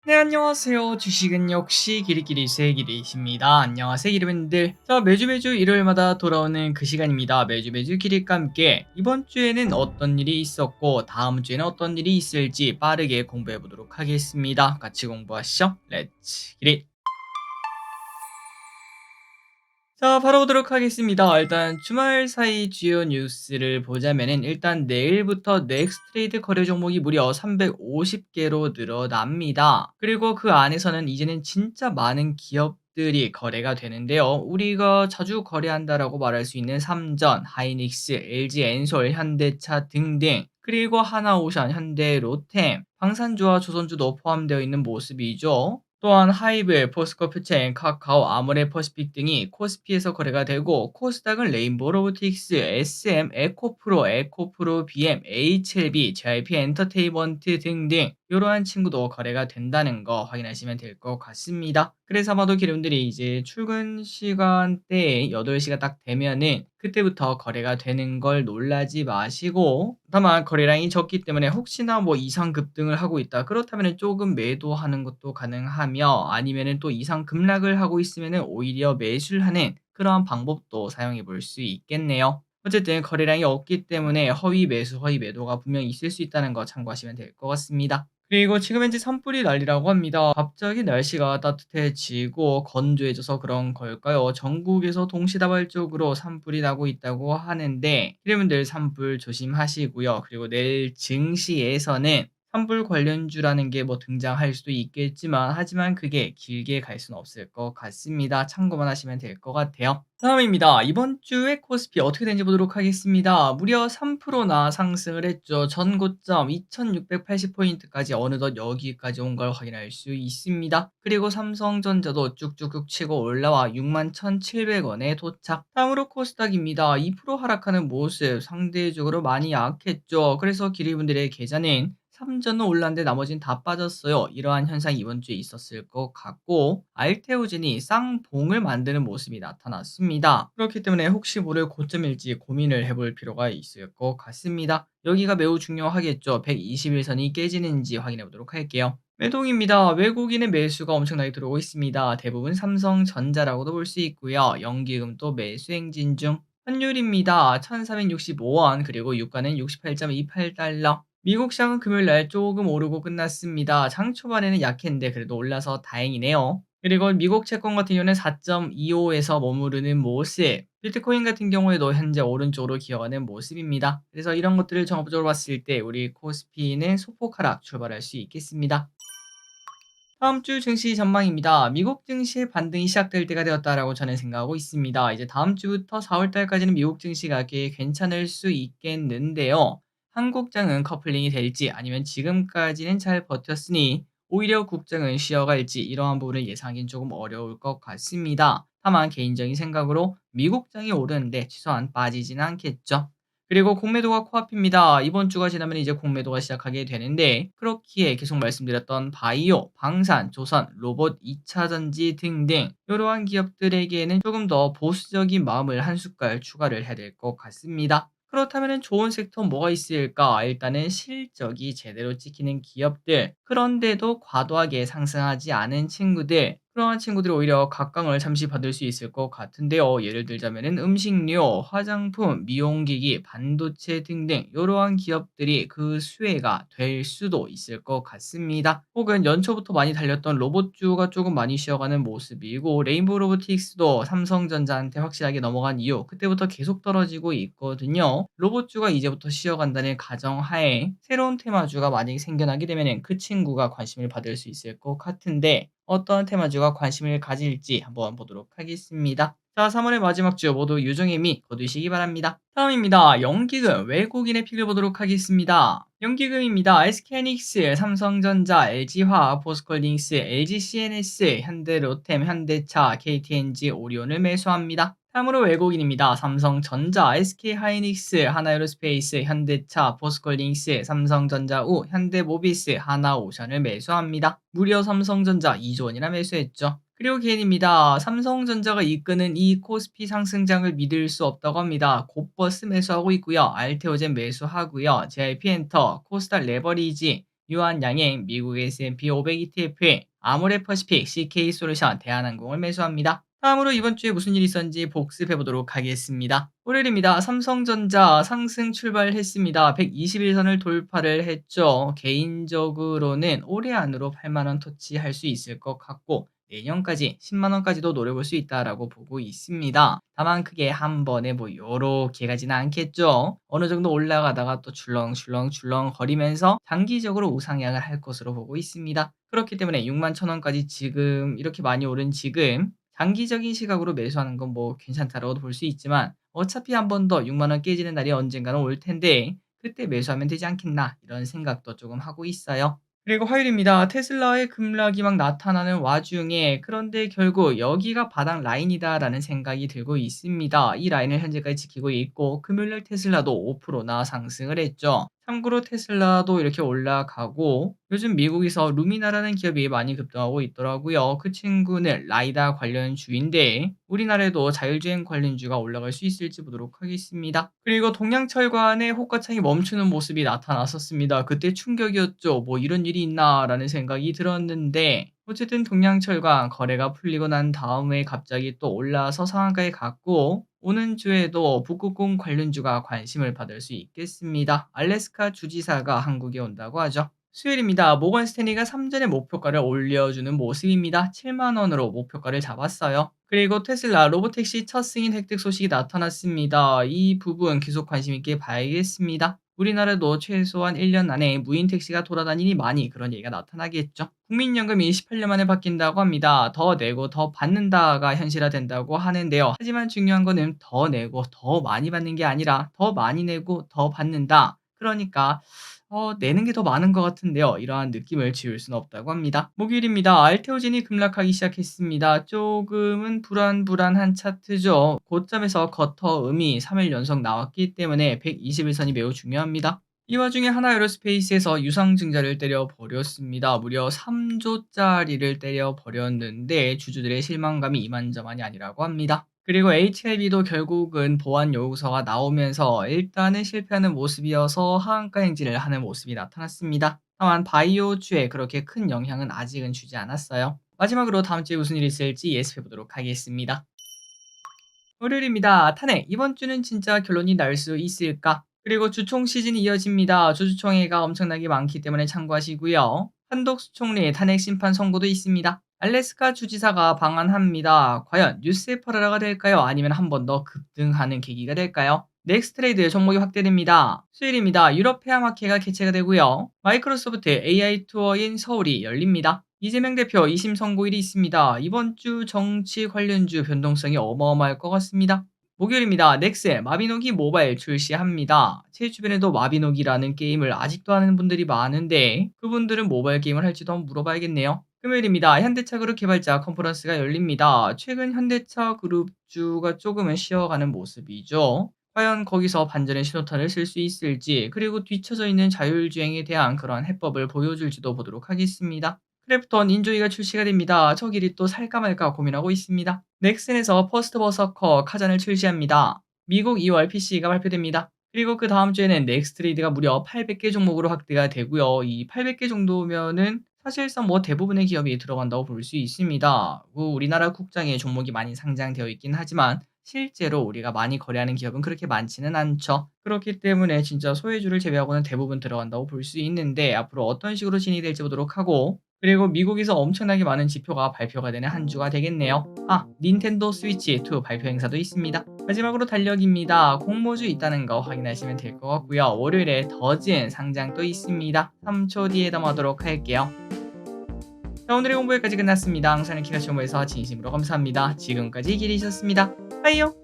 네, 안녕하세요. 주식은 역시 길이길이 쇠길이십니다. 안녕하세요, 기리분들. 자, 매주 일요일마다 돌아오는 그 시간입니다. 매주 길이과 함께 이번 주에는 어떤 일이 있었고 다음 주에는 어떤 일이 있을지 빠르게 공부해 보도록 하겠습니다. 같이 공부하시죠. 렛츠 기릿. 자, 바로 보도록 하겠습니다. 일단 주말 사이 주요 뉴스를 보자면은 일단 내일부터 넥스트레이드 거래 종목이 무려 350개로 늘어납니다. 그리고 그 안에서는 이제는 진짜 많은 기업들이 거래가 되는데요. 우리가 자주 거래한다라고 말할 수 있는 삼전, 하이닉스, LG엔솔, 현대차 등등, 그리고 하나오션, 현대, 로템, 방산주와 조선주도 포함되어 있는 모습이죠. 또한 하이브, 포스코 퓨처엔, 카카오, 아모레퍼시픽 등이 코스피에서 거래가 되고, 코스닥은 레인보우 로보틱스, SM, 에코프로, 에코프로 BM, HLB, JYP 엔터테인먼트 등등 이러한 친구도 거래가 된다는 거 확인하시면 될 것 같습니다. 그래서 아마도 기름들이 이제 출근 시간대에 8시가 딱 되면은 그때부터 거래가 되는 걸 놀라지 마시고, 다만 거래량이 적기 때문에 혹시나 뭐 이상 급등을 하고 있다 그렇다면 조금 매도하는 것도 가능하며, 아니면은 또 이상 급락을 하고 있으면은 오히려 매수를 하는 그러한 방법도 사용해 볼 수 있겠네요. 어쨌든 거래량이 없기 때문에 허위 매수, 허위 매도가 분명히 있을 수 있다는 거 참고하시면 될 것 같습니다. 그리고 지금 현재 산불이 난리라고 합니다. 갑자기 날씨가 따뜻해지고 건조해져서 그런 걸까요? 전국에서 동시다발적으로 산불이 나고 있다고 하는데, 여러분들 산불 조심하시고요. 그리고 내일 증시에서는 산불 관련주라는 게 뭐 등장할 수도 있겠지만, 하지만 그게 길게 갈 수는 없을 것 같습니다. 참고만 하시면 될 것 같아요. 다음입니다. 이번 주에 코스피 어떻게 되는지 보도록 하겠습니다. 무려 3%나 상승을 했죠. 전 고점 2680포인트까지 어느덧 여기까지 온 걸 확인할 수 있습니다. 그리고 삼성전자도 쭉쭉쭉 치고 올라와 61,700원에 도착. 다음으로 코스닥입니다. 2% 하락하는 모습, 상대적으로 많이 약했죠. 그래서 기리분들의 계좌는 삼전은 올랐는데 나머지는 다 빠졌어요. 이러한 현상이 이번 주에 있었을 것 같고, 알테오젠이 쌍봉을 만드는 모습이 나타났습니다. 그렇기 때문에 혹시 모를 고점일지 고민을 해볼 필요가 있을 것 같습니다. 여기가 매우 중요하겠죠. 121선이 깨지는지 확인해 보도록 할게요. 매동입니다. 외국인의 매수가 엄청나게 들어오고 있습니다. 대부분 삼성전자라고도 볼 수 있고요. 연기금도 매수 행진 중. 환율입니다. 1365원, 그리고 유가는 68.28달러. 미국 시장은 금요일 날 조금 오르고 끝났습니다. 장 초반에는 약했는데 그래도 올라서 다행이네요. 그리고 미국 채권 같은 경우는 4.25에서 머무르는 모습. 비트코인 같은 경우에도 현재 오른쪽으로 기어가는 모습입니다. 그래서 이런 것들을 종합적으로 봤을 때 우리 코스피는 소폭 하락 출발할 수 있겠습니다. 다음 주 증시 전망입니다. 미국 증시의 반등이 시작될 때가 되었다라고 저는 생각하고 있습니다. 이제 다음 주부터 4월 달까지는 미국 증시가 꽤 괜찮을 수 있겠는데요. 한국장은 커플링이 될지, 아니면 지금까지는 잘 버텼으니 오히려 국장은 쉬어갈지, 이러한 부분을 예상하기는 조금 어려울 것 같습니다. 다만 개인적인 생각으로 미국장이 오르는데 최소한 빠지지는 않겠죠. 그리고 공매도가 코앞입니다. 이번 주가 지나면 이제 공매도가 시작하게 되는데, 그렇기에 계속 말씀드렸던 바이오, 방산, 조선, 로봇, 2차 전지 등등 이러한 기업들에게는 조금 더 보수적인 마음을 한 숟갈 추가를 해야 될 것 같습니다. 그렇다면 좋은 섹터 뭐가 있을까? 일단은 실적이 제대로 찍히는 기업들, 그런데도 과도하게 상승하지 않은 친구들, 그러한 친구들이 오히려 각광을 잠시 받을 수 있을 것 같은데요. 예를 들자면은 음식료, 화장품, 미용기기, 반도체 등등 이러한 기업들이 그 수혜가 될 수도 있을 것 같습니다. 혹은 연초부터 많이 달렸던 로봇주가 조금 많이 쉬어가는 모습이고, 레인보우 로보틱스도 삼성전자한테 확실하게 넘어간 이후 그때부터 계속 떨어지고 있거든요. 로봇주가 이제부터 쉬어간다는 가정하에 새로운 테마주가 만약에 생겨나게 되면 그 친구가 관심을 받을 수 있을 것 같은데, 어떤 테마주가 관심을 가질지 한번 보도록 하겠습니다. 자, 3월의 마지막 주 모두 유종의 미 거두시기 바랍니다. 다음입니다. 연기금, 외국인의 픽을 보도록 하겠습니다. 연기금입니다. SK하이닉스, 삼성전자, LG화학, 포스코홀딩스, LGCNS, 현대로템, 현대차, KTNG, 오리온을 매수합니다. 다음으로 외국인입니다. 삼성전자, SK하이닉스, 하나에로스페이스, 현대차, 포스코홀딩스, 삼성전자우, 현대모비스, 하나오션을 매수합니다. 무려 삼성전자 2조 원이나 매수했죠. 그리고 개인입니다. 삼성전자가 이끄는 이 코스피 상승장을 믿을 수 없다고 합니다. 곧버스 매수하고 있고요. 알테오젠 매수하고요. JYP엔터, 코스닥 레버리지, 유한양행, 미국 S&P 500 ETF에 아모레퍼시픽, CK솔루션, 대한항공을 매수합니다. 다음으로 이번 주에 무슨 일이 있었는지 복습해 보도록 하겠습니다. 월요일입니다. 삼성전자 상승 출발했습니다. 121선을 돌파를 했죠. 개인적으로는 올해 안으로 8만원 터치할 수 있을 것 같고 내년까지 10만원까지도 노려볼 수 있다라고 보고 있습니다. 다만 크게 한 번에 요렇게 가지는 않겠죠. 어느 정도 올라가다가 또 출렁출렁 거리면서 장기적으로 우상향을 할 것으로 보고 있습니다. 그렇기 때문에 6만 1천원까지 지금 이렇게 많이 오른 지금 장기적인 시각으로 매수하는 건 괜찮다라고도 볼 수 있지만 어차피 한 번 더 6만원 깨지는 날이 언젠가는 올 텐데 그때 매수하면 되지 않겠나 이런 생각도 조금 하고 있어요. 그리고 화요일입니다. 테슬라의 급락이 막 나타나는 와중에 그런데 결국 여기가 바닥 라인이다라는 생각이 들고 있습니다. 이 라인을 현재까지 지키고 있고 금요일날 테슬라도 5%나 상승을 했죠. 참고로 테슬라도 이렇게 올라가고 요즘 미국에서 루미나라는 기업이 많이 급등하고 있더라고요. 그 친구는 라이다 관련주인데 우리나라에도 자율주행 관련주가 올라갈 수 있을지 보도록 하겠습니다. 그리고 동양철관의 호가창이 멈추는 모습이 나타났었습니다. 그때 충격이었죠. 이런 일이 있나라는 생각이 들었는데 어쨌든 동양철관 거래가 풀리고 난 다음에 갑자기 또 올라서 상한가에 갔고 오는 주에도 북극공 관련주가 관심을 받을 수 있겠습니다. 알래스카 주지사가 한국에 온다고 하죠. 수요일입니다. 모건 스탠리가 3전의 목표가를 올려주는 모습입니다. 7만원으로 목표가를 잡았어요. 그리고 테슬라 로보택시 첫 승인 획득 소식이 나타났습니다. 이 부분 계속 관심 있게 봐야겠습니다. 우리나라도 최소한 1년 안에 무인 택시가 돌아다니니 많이 그런 얘기가 나타나겠죠. 국민연금이 18년 만에 바뀐다고 합니다. 더 내고 더 받는다가 현실화된다고 하는데요. 하지만 중요한 거는 더 내고 더 많이 받는 게 아니라 더 많이 내고 더 받는다. 그러니까 내는 게 더 많은 것 같은데요. 이러한 느낌을 지울 수는 없다고 합니다. 목요일입니다. 알테오젠이 급락하기 시작했습니다. 조금은 불안한 차트죠. 고점에서 쿼터음이 3일 연속 나왔기 때문에 121선이 매우 중요합니다. 이 와중에 하나에어로스페이스에서 유상증자를 때려버렸습니다. 무려 3조짜리를 때려버렸는데 주주들의 실망감이 이만저만이 아니라고 합니다. 그리고 HLB도 결국은 보완 요구서가 나오면서 일단은 실패하는 모습이어서 하한가 행진을 하는 모습이 나타났습니다. 다만 바이오주에 그렇게 큰 영향은 아직은 주지 않았어요. 마지막으로 다음 주에 무슨 일이 있을지 예습해 보도록 하겠습니다. 월요일입니다. 탄핵. 이번 주는 진짜 결론이 날 수 있을까? 그리고 주총 시즌이 이어집니다. 주주총회가 엄청나게 많기 때문에 참고하시고요. 한덕수 총리 탄핵 심판 선고도 있습니다. 알래스카 주지사가 방한합니다. 과연 뉴스페퍼라가 될까요? 아니면 한 번 더 급등하는 계기가 될까요? 넥스트레이드 종목이 확대됩니다. 수요일입니다. 유럽 페어마켓가 개최가 되고요. 마이크로소프트 AI 투어인 서울이 열립니다. 이재명 대표 2심 선고일이 있습니다. 이번 주 정치 관련주 변동성이 어마어마할 것 같습니다. 목요일입니다. 넥스 마비노기 모바일 출시합니다. 제 주변에도 마비노기라는 게임을 아직도 하는 분들이 많은데 그분들은 모바일 게임을 할지도 한번 물어봐야겠네요. 금요일입니다. 현대차 그룹 개발자 컨퍼런스가 열립니다. 최근 현대차 그룹주가 조금은 쉬어가는 모습이죠. 과연 거기서 반전의 신호탄을 쓸 수 있을지 그리고 뒤처져 있는 자율주행에 대한 그런 해법을 보여줄지도 보도록 하겠습니다. 크래프톤 인조이가 출시가 됩니다. 저 길이 또 살까 말까 고민하고 있습니다. 넥슨에서 퍼스트 버서커 카잔을 출시합니다. 미국 2월 PC가 발표됩니다. 그리고 그 다음 주에는 넥스트레이드가 무려 800개 종목으로 확대가 되고요. 이 800개 정도면은 사실상 대부분의 기업이 들어간다고 볼 수 있습니다. 우리나라 국장에 종목이 많이 상장되어 있긴 하지만 실제로 우리가 많이 거래하는 기업은 그렇게 많지는 않죠. 그렇기 때문에 진짜 소외주를 제외하고는 대부분 들어간다고 볼 수 있는데 앞으로 어떤 식으로 진행이 될지 보도록 하고 그리고 미국에서 엄청나게 많은 지표가 발표가 되는 한 주가 되겠네요. 닌텐도 스위치 2 발표 행사도 있습니다. 마지막으로 달력입니다. 공모주 있다는 거 확인하시면 될 것 같고요. 월요일에 더진 상장도 있습니다. 3초 뒤에 담아도록 할게요. 자, 오늘의 공부 여기까지 끝났습니다. 항상 키가 정보에서 진심으로 감사합니다. 지금까지 길이셨습니다. 빠이요.